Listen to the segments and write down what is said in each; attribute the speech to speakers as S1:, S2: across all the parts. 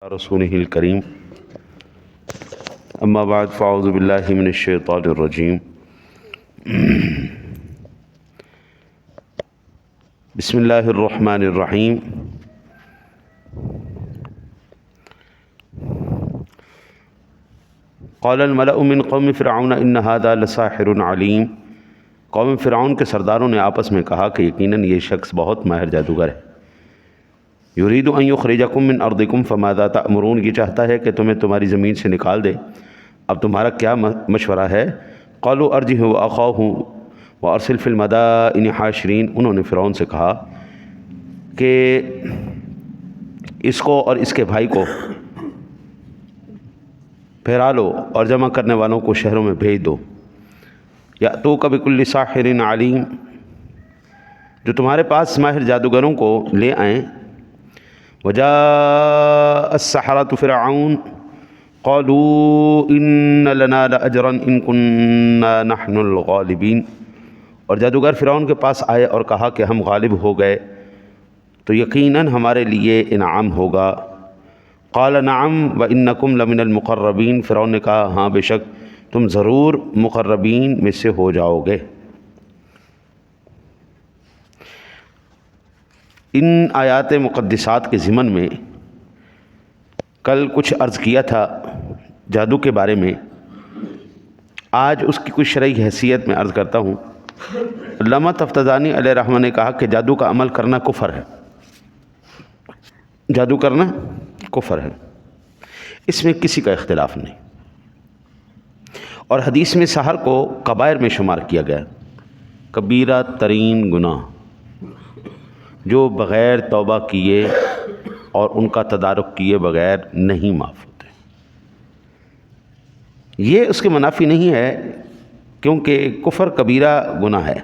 S1: رسوله الكريم اما بعد فاعوذ باللہ من الشیطان الرجیم بسم اللہ الرحمن الرحیم قال الملأ من قوم فرعون ان هذا لساحر علیم۔ قوم فرعون کے سرداروں نے آپس میں کہا کہ یقیناً یہ شخص بہت ماہر جادوگر ہے۔ یرید ان یخرجکم من ارضکم فماذا تأمرون، یہ چاہتا ہے کہ تمہیں تمہاری زمین سے نکال دے، اب تمہارا کیا مشورہ ہے؟ قالوا ارجه واخاه وارسل فی المدائن حاشرین، انہوں نے فرعون سے کہا کہ اس کو اور اس کے بھائی کو پھیرا لو اور جمع کرنے والوں کو شہروں میں بھیج دو۔ یأتوک بکل ساحر علیم، جو تمہارے پاس ماہر جادوگروں کو لے آئیں۔ وجاء السحرة فرعون قالوا ان لنا لاجرا ان كنا نحن الغالبین، اور جادوگر فرعون کے پاس آئے اور کہا کہ ہم غالب ہو گئے تو یقیناً ہمارے لیے انعام ہوگا۔ قال نعم وانکم لمن المقربین، فرعون نے کہا ہاں بے شک تم ضرور مقربین میں سے ہو جاؤ گے۔ ان آیات مقدسات کے ضمن میں کل کچھ عرض کیا تھا جادو کے بارے میں، آج اس کی کچھ شرعی حیثیت میں عرض کرتا ہوں۔ علامہ تفتزانی علیہ رحمہ نے کہا کہ جادو کا عمل کرنا کفر ہے، جادو کرنا کفر ہے، اس میں کسی کا اختلاف نہیں، اور حدیث میں سحر کو کبائر میں شمار کیا گیا، کبیرہ ترین گناہ جو بغیر توبہ کیے اور ان کا تدارک کیے بغیر نہیں معاف ہوتے۔ یہ اس کے منافی نہیں ہے کیونکہ کفر کبیرہ گناہ ہے،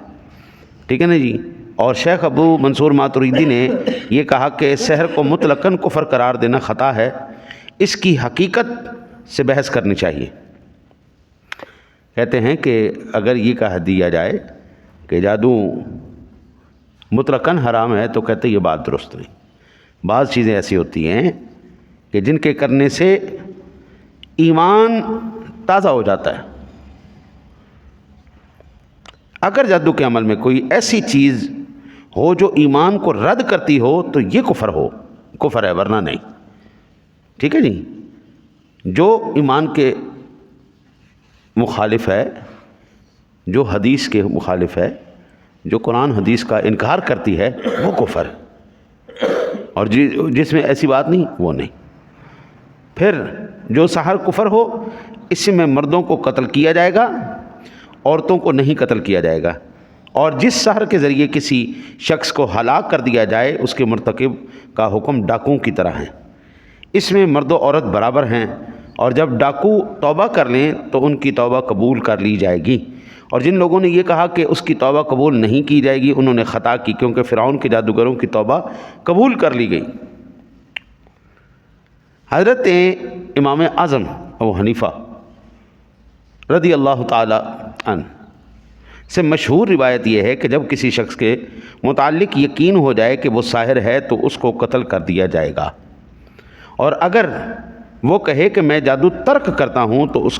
S1: ٹھیک ہے نا جی۔ اور شیخ ابو منصور ماتریدی نے یہ کہا کہ سحر کو مطلقاً کفر قرار دینا خطا ہے، اس کی حقیقت سے بحث کرنی چاہیے۔ کہتے ہیں کہ اگر یہ کہہ دیا جائے کہ جادو مطلقاً حرام ہے تو کہتے یہ بات درست نہیں۔ بعض چیزیں ایسی ہوتی ہیں کہ جن کے کرنے سے ایمان تازہ ہو جاتا ہے۔ اگر جادو کے عمل میں کوئی ایسی چیز ہو جو ایمان کو رد کرتی ہو تو یہ کفر ہے، ورنہ نہیں، ٹھیک ہے جی۔ جو ایمان کے مخالف ہے، جو حدیث کے مخالف ہے، جو قرآن حدیث کا انکار کرتی ہے وہ کفر ہے، اور جس میں ایسی بات نہیں وہ نہیں۔ پھر جو سحر کفر ہو اس میں مردوں کو قتل کیا جائے گا، عورتوں کو نہیں قتل کیا جائے گا، اور جس سحر کے ذریعے کسی شخص کو ہلاک کر دیا جائے اس کے مرتکب کا حکم ڈاکوؤں کی طرح ہے، اس میں مرد و عورت برابر ہیں، اور جب ڈاکو توبہ کر لیں تو ان کی توبہ قبول کر لی جائے گی۔ اور جن لوگوں نے یہ کہا کہ اس کی توبہ قبول نہیں کی جائے گی انہوں نے خطا کی، کیونکہ فرعون کے جادوگروں کی توبہ قبول کر لی گئی۔ حضرت امام اعظم ابو حنیفہ رضی اللہ تعالی عنہ سے مشہور روایت یہ ہے کہ جب کسی شخص کے متعلق یقین ہو جائے کہ وہ ساحر ہے تو اس کو قتل کر دیا جائے گا، اور اگر وہ کہے کہ میں جادو ترک کرتا ہوں تو اس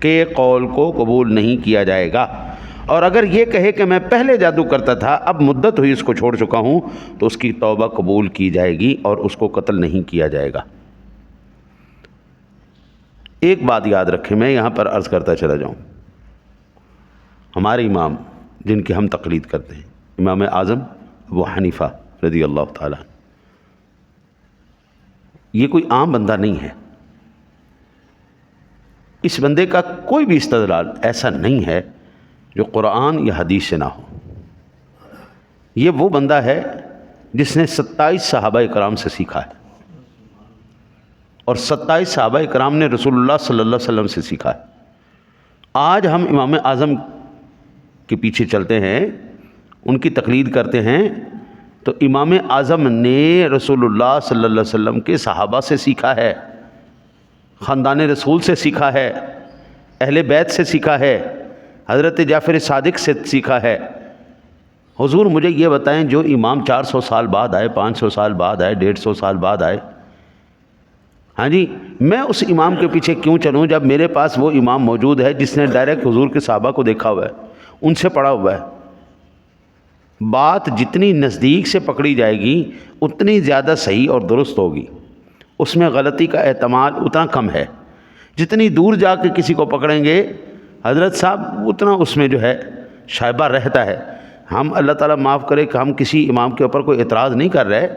S1: کے قول کو قبول نہیں کیا جائے گا، اور اگر یہ کہے کہ میں پہلے جادو کرتا تھا اب مدت ہوئی اس کو چھوڑ چکا ہوں تو اس کی توبہ قبول کی جائے گی اور اس کو قتل نہیں کیا جائے گا۔ ایک بات یاد رکھیں، میں یہاں پر عرض کرتا چلا جاؤں، ہمارے امام جن کی ہم تقلید کرتے ہیں امام اعظم ابو حنیفہ رضی اللہ تعالیٰ، یہ کوئی عام بندہ نہیں ہے، اس بندے کا کوئی بھی استدلال ایسا نہیں ہے جو قرآن یا حدیث سے نہ ہو۔ یہ وہ بندہ ہے جس نے 27 صحابہ کرام سے سیکھا ہے، اور 27 صحابہ کرام نے رسول اللہ صلی اللہ علیہ وسلم سے سیکھا ہے۔ آج ہم امام اعظم کے پیچھے چلتے ہیں، ان کی تقلید کرتے ہیں، تو امام اعظم نے رسول اللہ صلی اللہ علیہ وسلم کے صحابہ سے سیکھا ہے، خاندان رسول سے سیکھا ہے، اہل بیت سے سیکھا ہے، حضرت جعفر صادق سے سیکھا ہے۔ حضور مجھے یہ بتائیں جو امام 400 سال بعد آئے، 500 سال بعد آئے، 150 سال بعد آئے، ہاں جی، میں اس امام کے پیچھے کیوں چلوں جب میرے پاس وہ امام موجود ہے جس نے ڈائریکٹ حضور کے صحابہ کو دیکھا ہوا ہے، ان سے پڑھا ہوا ہے۔ بات جتنی نزدیک سے پکڑی جائے گی اتنی زیادہ صحیح اور درست ہوگی، اس میں غلطی کا احتمال اتنا کم ہے۔ جتنی دور جا کے کسی کو پکڑیں گے حضرت صاحب اتنا اس میں جو ہے شائبہ رہتا ہے۔ ہم اللہ تعالیٰ معاف کرے کہ ہم کسی امام کے اوپر کوئی اعتراض نہیں کر رہے،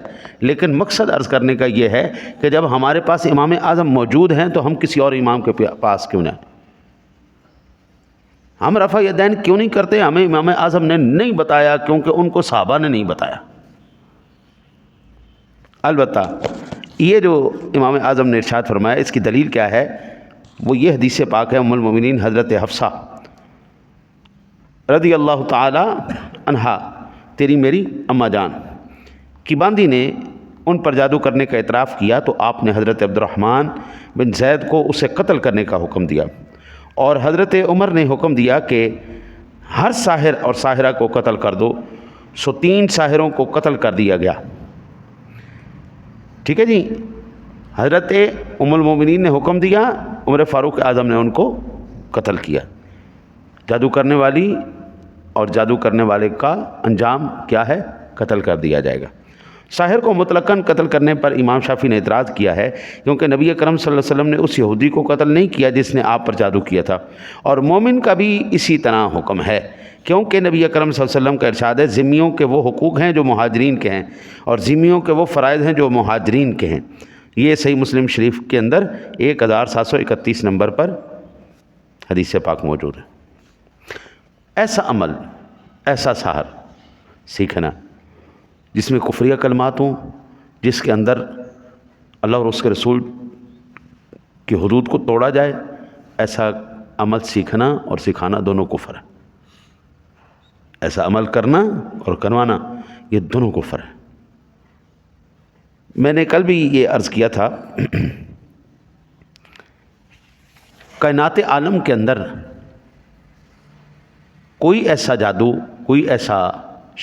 S1: لیکن مقصد عرض کرنے کا یہ ہے کہ جب ہمارے پاس امام اعظم موجود ہیں تو ہم کسی اور امام کے پاس کیوں جائیں؟ ہم رفع یدین کیوں نہیں کرتے؟ ہمیں امام اعظم نے نہیں بتایا کیونکہ ان کو صحابہ نے نہیں بتایا۔ البتہ یہ جو امام اعظم نے ارشاد فرمایا اس کی دلیل کیا ہے؟ وہ یہ حدیث پاک ہے ام المؤمنین حضرت حفصہ رضی اللہ تعالی عنہا، تیری میری اماں جان کی باندھی نے ان پر جادو کرنے کا اعتراف کیا تو آپ نے حضرت عبد الرحمن بن زید کو اسے قتل کرنے کا حکم دیا، اور حضرت عمر نے حکم دیا کہ ہر ساحر اور ساحرہ کو قتل کر دو، سو 3 ساحروں کو قتل کر دیا گیا۔ ٹھیک ہے جی، حضرت ام المومنین نے حکم دیا، عمر فاروق اعظم نے ان کو قتل کیا۔ جادو کرنے والی اور جادو کرنے والے کا انجام کیا ہے؟ قتل کر دیا جائے گا۔ ساحر کو مطلقاً قتل کرنے پر امام شافعی نے اعتراض کیا ہے کیونکہ نبی اکرم صلی اللہ علیہ وسلم نے اس یہودی کو قتل نہیں کیا جس نے آپ پر جادو کیا تھا، اور مومن کا بھی اسی طرح حکم ہے کیونکہ نبی اکرم صلی اللہ علیہ وسلم کا ارشاد ہے ذمیوں کے وہ حقوق ہیں جو مہاجرین کے ہیں، اور ذمیوں کے وہ فرائض ہیں جو مہاجرین کے ہیں۔ یہ صحیح مسلم شریف کے اندر 1731 نمبر پر حدیث پاک موجود ہے۔ ایسا عمل، ایسا سحر سیکھنا جس میں کفریہ کلمات ہوں، جس کے اندر اللہ اور اس کے رسول کی حدود کو توڑا جائے، ایسا عمل سیکھنا اور سکھانا دونوں کفر ہے۔ ایسا عمل کرنا اور کروانا یہ دونوں کفر ہے۔ میں نے کل بھی یہ عرض کیا تھا، کائنات عالم کے اندر کوئی ایسا جادو، کوئی ایسا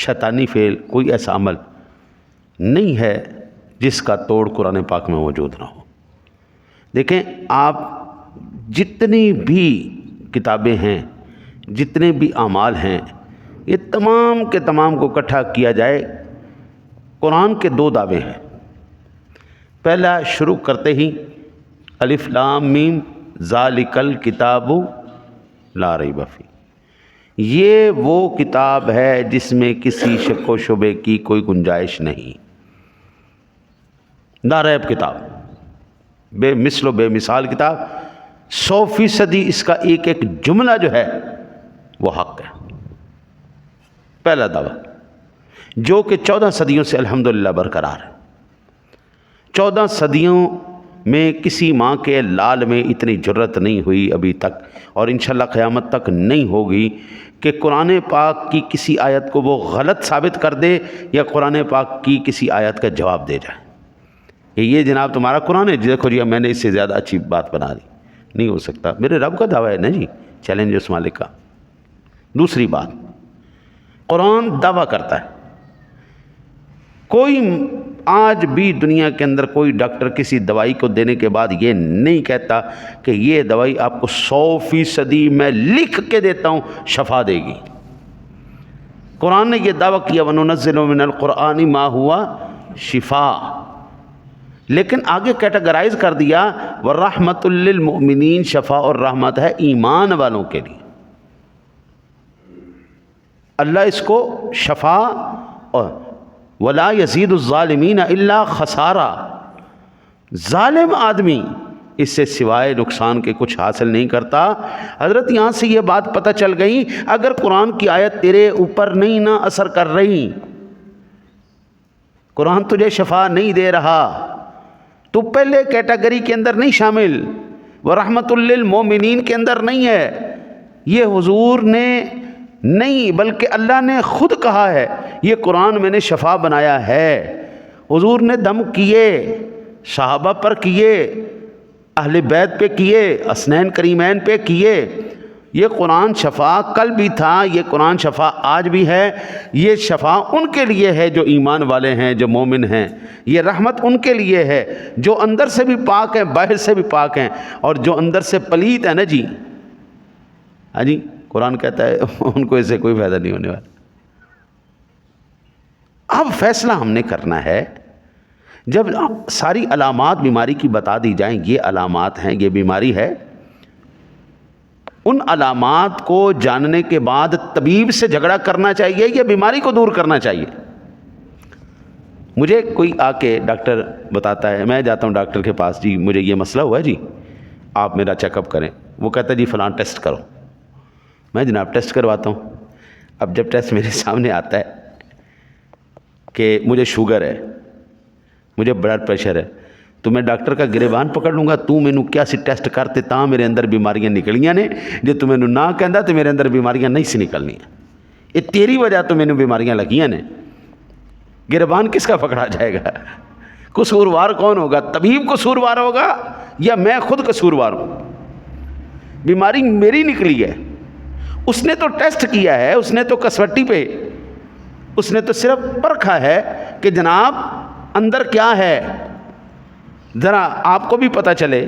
S1: شیطانی فعل، کوئی ایسا عمل نہیں ہے جس کا توڑ قرآن پاک میں موجود نہ ہو۔ دیکھیں آپ جتنی بھی کتابیں ہیں، جتنے بھی اعمال ہیں، یہ تمام کے تمام کو اکٹھا کیا جائے، قرآن کے 2 دعوے ہیں۔ پہلا شروع کرتے ہی الف لام میم ذالک الکتاب لا ریب فیہ، یہ وہ کتاب ہے جس میں کسی شک و شبے کی کوئی گنجائش نہیں۔ لا ریب کتاب، بے مثل و بے مثال کتاب، 100% اس کا ایک ایک جملہ جو ہے وہ حق ہے۔ پہلا دعویٰ جو کہ 14 صدیوں سے الحمدللہ برقرار ہے۔ 14 صدیوں میں کسی ماں کے لال میں اتنی جرت نہیں ہوئی ابھی تک، اور انشاءاللہ قیامت تک نہیں ہوگی کہ قرآن پاک کی کسی آیت کو وہ غلط ثابت کر دے یا قرآن پاک کی کسی آیت کا جواب دے جائے کہ یہ جناب تمہارا قرآن ہے، دیکھو جی میں نے اس سے زیادہ اچھی بات بنا دی۔ نہیں ہو سکتا، میرے رب کا دعویٰ ہے نا جی، چیلنج اس مالک کا۔ دوسری بات، قرآن دعویٰ کرتا ہے، کوئی آج بھی دنیا کے اندر کوئی ڈاکٹر کسی دوائی کو دینے کے بعد یہ نہیں کہتا کہ یہ دوائی آپ کو 100% میں لکھ کے دیتا ہوں شفا دے گی۔ قرآن نے یہ دعویٰ کیا وَنُنَزِّلُ مِنَ الْقُرْآنِ مَا هُوَ شِفَاء، لیکن آگے کیٹاگرائز کر دیا وَرَحْمَةٌ لِّلْمُؤْمِنِينَ، شفا اور رحمت ہے ایمان والوں کے لیے۔ اللہ اس کو شفا اور وَلَا يَزِيدُ الظَّالِمِينَ إِلَّا خَسَارًا، ظالم آدمی اس سے سوائے نقصان کے کچھ حاصل نہیں کرتا۔ حضرت یہاں سے یہ بات پتہ چل گئی، اگر قرآن کی آیت تیرے اوپر نہیں نہ اثر کر رہی، قرآن تجھے شفا نہیں دے رہا، تو پہلے کیٹیگری کے اندر نہیں شامل، وَرَحْمَةٌ لِّلْمُؤْمِنِينَ کے اندر نہیں ہے۔ یہ حضور نے نہیں بلکہ اللہ نے خود کہا ہے یہ قرآن میں نے شفا بنایا ہے۔ حضور نے دم کیے، صحابہ پر کیے، اہل بیت پہ کیے، اسنین کریمین پہ کیے، یہ قرآن شفا کل بھی تھا، یہ قرآن شفا آج بھی ہے، یہ شفا ان کے لیے ہے جو ایمان والے ہیں، جو مومن ہیں، یہ رحمت ان کے لیے ہے جو اندر سے بھی پاک ہیں، باہر سے بھی پاک ہیں، اور جو اندر سے پلیت ہے نا جی، ہاں جی، قرآن کہتا ہے ان کو اس سے کوئی فائدہ نہیں ہونے والا۔ اب فیصلہ ہم نے کرنا ہے، جب ساری علامات بیماری کی بتا دی جائیں، یہ علامات ہیں، یہ بیماری ہے، ان علامات کو جاننے کے بعد طبیب سے جھگڑا کرنا چاہیے یا بیماری کو دور کرنا چاہیے؟ مجھے کوئی آ کے ڈاکٹر بتاتا ہے، میں جاتا ہوں ڈاکٹر کے پاس، جی مجھے یہ مسئلہ ہوا ہے جی، آپ میرا چیک اپ کریں۔ وہ کہتا ہے جی فلاں ٹیسٹ کرو، میں جناب ٹیسٹ کرواتا ہوں۔ اب جب ٹیسٹ میرے سامنے آتا ہے کہ مجھے شوگر ہے، مجھے بلڈ پریشر ہے، تو میں ڈاکٹر کا گریبان پکڑ لوں گا، تو مینوں کیا سی ٹیسٹ کرتے تاں میرے اندر بیماریاں نکلیاں نے، جے تو مینوں نہ کہندا تو میرے اندر بیماریاں نہیں سی نکلنیاں، یہ تیری وجہ تو مینوں بیماریاں لگیاں نے۔ گریبان کس کا پکڑا جائے گا؟ قصوروار کون ہوگا؟ طبیب قصوروار ہوگا یا میں خود قصوروار ہوں؟ بیماری میری نکلی ہے، اس نے تو ٹیسٹ کیا ہے، اس نے تو کسوٹی پہ اس نے تو صرف پرکھا ہے کہ جناب اندر کیا ہے، ذرا آپ کو بھی پتہ چلے۔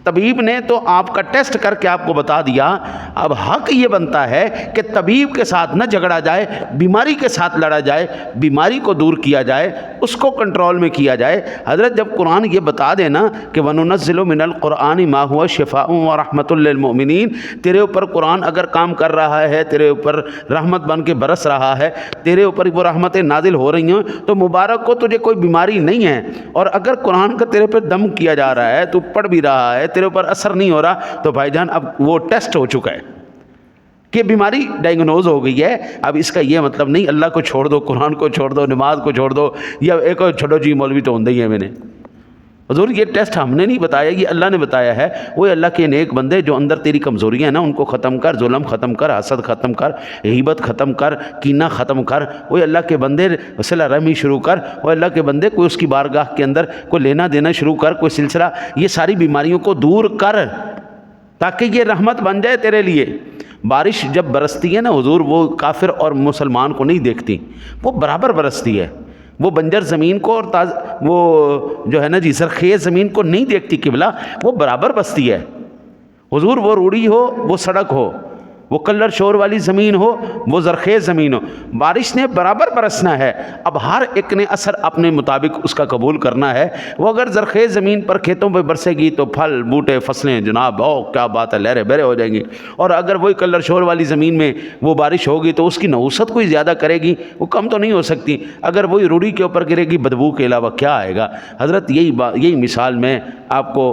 S1: طبیب نے تو آپ کا ٹیسٹ کر کے آپ کو بتا دیا، اب حق یہ بنتا ہے کہ طبیب کے ساتھ نہ جھگڑا جائے، بیماری کے ساتھ لڑا جائے، بیماری کو دور کیا جائے، اس کو کنٹرول میں کیا جائے۔ حضرت جب قرآن یہ بتا دے نا کہ وَنُنَزِّلُ مِنَ الْقُرْآنِ مَا هُوَ شِفَاءٌ وَرَحْمَةٌ لِّلْمُؤْمِنِينَ، تیرے اوپر قرآن اگر کام کر رہا ہے، تیرے اوپر رحمت بن کے برس رہا ہے، تیرے اوپر وہ رحمتیں نازل ہو رہی ہیں، تو مبارک کو تجھے کوئی بیماری نہیں ہے۔ اور اگر قرآن کا تیرے پہ دم کیا جا رہا ہے، تو پڑھ بھی رہا ہے، تیرے اوپر اثر نہیں ہو رہا، تو بھائی جان اب وہ ٹیسٹ ہو چکا ہے کہ بیماری ڈائگنوز ہو گئی ہے۔ اب اس کا یہ مطلب نہیں اللہ کو چھوڑ دو، قرآن کو چھوڑ دو، نماز کو چھوڑ دو، یا ایک اور چھوڑو جی مولوی تو ہوندے ہی ہے۔ میں نے حضور یہ ٹیسٹ ہم نے نہیں بتایا، یہ اللہ نے بتایا ہے۔ وہ اللہ کے نیک بندے جو اندر تیری کمزوریاں ہیں نا، ان کو ختم کر، ظلم ختم کر، حسد ختم کر، غیبت ختم کر، کینہ ختم کر۔ وہ اللہ کے بندے صلہ رحمی شروع کر، وہ اللہ کے بندے کوئی اس کی بارگاہ کے اندر کوئی لینا دینا شروع کر، کوئی سلسلہ، یہ ساری بیماریوں کو دور کر تاکہ یہ رحمت بن جائے تیرے لیے۔ بارش جب برستی ہے نا حضور، وہ کافر اور مسلمان کو نہیں دیکھتی، وہ برابر برستی ہے۔ وہ بنجر زمین کو اور وہ جو ہے نا جی زرخیز زمین کو نہیں دیکھتی قبلہ، وہ برابر بستی ہے حضور۔ وہ روڑی ہو، وہ سڑک ہو، وہ کلر شور والی زمین ہو، وہ زرخیز زمین ہو، بارش نے برابر برسنا ہے۔ اب ہر ایک نے اثر اپنے مطابق اس کا قبول کرنا ہے۔ وہ اگر زرخیز زمین پر کھیتوں پہ برسے گی تو پھل بوٹے فصلیں جناب کیا بات ہے، لہرے بہرے ہو جائیں گی۔ اور اگر وہی کلر شور والی زمین میں وہ بارش ہوگی تو اس کی نحوست کوئی زیادہ کرے گی، وہ کم تو نہیں ہو سکتی۔ اگر وہی روڑی کے اوپر گرے گی، بدبو کے علاوہ کیا آئے گا؟ حضرت یہی مثال میں آپ کو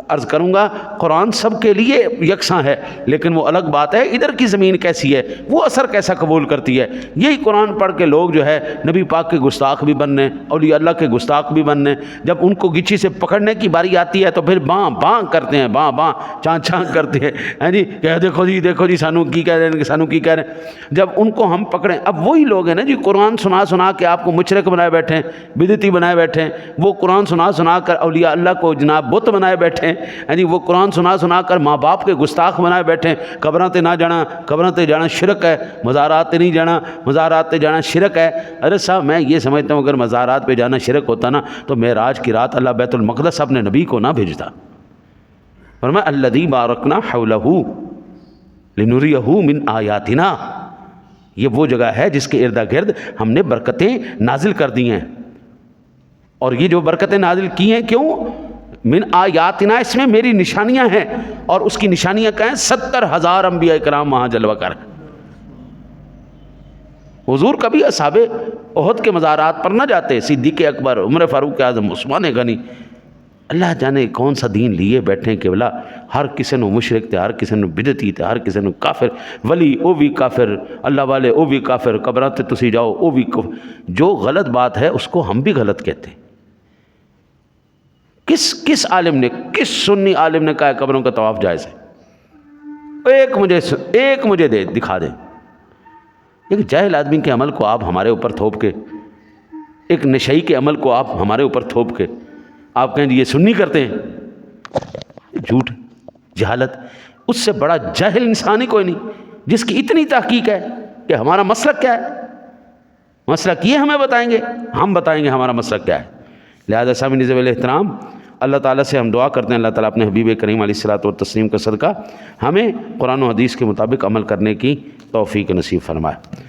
S1: عرض کروں گا۔ قرآن سب کے لیے یکساں ہے، لیکن وہ الگ بات ہے ادھر کی زمین کیسی ہے، وہ اثر کیسا قبول کرتی ہے۔ یہی قرآن پڑھ کے لوگ جو ہے نبی پاک کے گستاخ بھی بننے، اولیاء اللہ کے گستاخ بھی بننے۔ جب ان کو گچی سے پکڑنے کی باری آتی ہے تو پھر باں باں کرتے ہیں، باں باں چاں چاں کرتے ہیں جی، کہ دیکھو جی سانو کی کہہ رہے ہیں، سانو کی کہہ رہے ہیں۔ جب ان کو ہم پکڑیں، اب وہی لوگ ہیں نا جی قرآن سنا سنا کے آپ کو مشرک بنائے بیٹھے ہیں، بدعتی بنائے بیٹھے ہیں۔ وہ قرآن سنا سنا کر اولیاء اللہ کو جناب بت بنائے بیٹھے ہیں جی۔ وہ قرآن سنا سنا کر ماں باپ کے گستاخ بنائے بیٹھے ہیں۔ قبراں تے نہ جانا، قبراں تے جانا شرک ہے، مزارات تے نہیں جانا، مزارات تے جانا شرک ہے۔ ارے صاحب میں یہ سمجھتا ہوں اگر مزارات پہ جانا شرک ہوتا نا تو معراج کی رات اللہ بیت المقدس اپنے نبی کو نہ بھیجتا۔ فرمایا الذی بارکنا حولہ لنریہ من آیاتنا، یہ وہ جگہ ہے جس کے ارد گرد ہم نے برکتیں نازل کر دی ہیں۔ اور یہ جو برکتیں نازل کی ہیں کیوں؟ من آیاتنا، اس میں میری نشانیاں ہیں۔ اور اس کی نشانیاں کیا ہیں؟ 70,000 انبیاء کرام وہاں جلوہ کر۔ حضور کبھی اصحاب احد کے مزارات پر نہ جاتے، صدیق اکبر، عمر فاروق اعظم، عثمان غنی، اللہ جانے کون سا دین لیے بیٹھے کہ بلا ہر کسی نو مشرک تے، ہر کسی نو بدعتی تے، ہر کسی نو کافر، ولی او بھی کافر، اللہ والے او بھی کافر، قبراں تے تسی جاؤ او بھی کافر۔ جو غلط بات ہے اس کو ہم بھی غلط کہتے ہیں۔ کس عالم نے، کس سنی عالم نے کہا ہے قبروں کا طواف جائز ہے؟ ایک مجھے دکھا دیں۔ ایک جاہل آدمی کے عمل کو آپ ہمارے اوپر تھوپ کے، ایک نشئی کے عمل کو آپ ہمارے اوپر تھوپ کے آپ کہیں یہ سنی کرتے ہیں، جھوٹ، جہالت۔ اس سے بڑا جاہل انسان ہی کوئی نہیں جس کی اتنی تحقیق ہے کہ ہمارا مسلک کیا ہے، مسلک یہ ہمیں بتائیں گے، ہم بتائیں گے ہمارا مسلک کیا ہے۔ لہذا سامعین ذوی الاحترام، اللہ تعالیٰ سے ہم دعا کرتے ہیں اللہ تعالیٰ اپنے حبیب کریم علیہ الصلوۃ والتسلیم کا صدقہ ہمیں قرآن و حدیث کے مطابق عمل کرنے کی توفیق نصیب فرمائے۔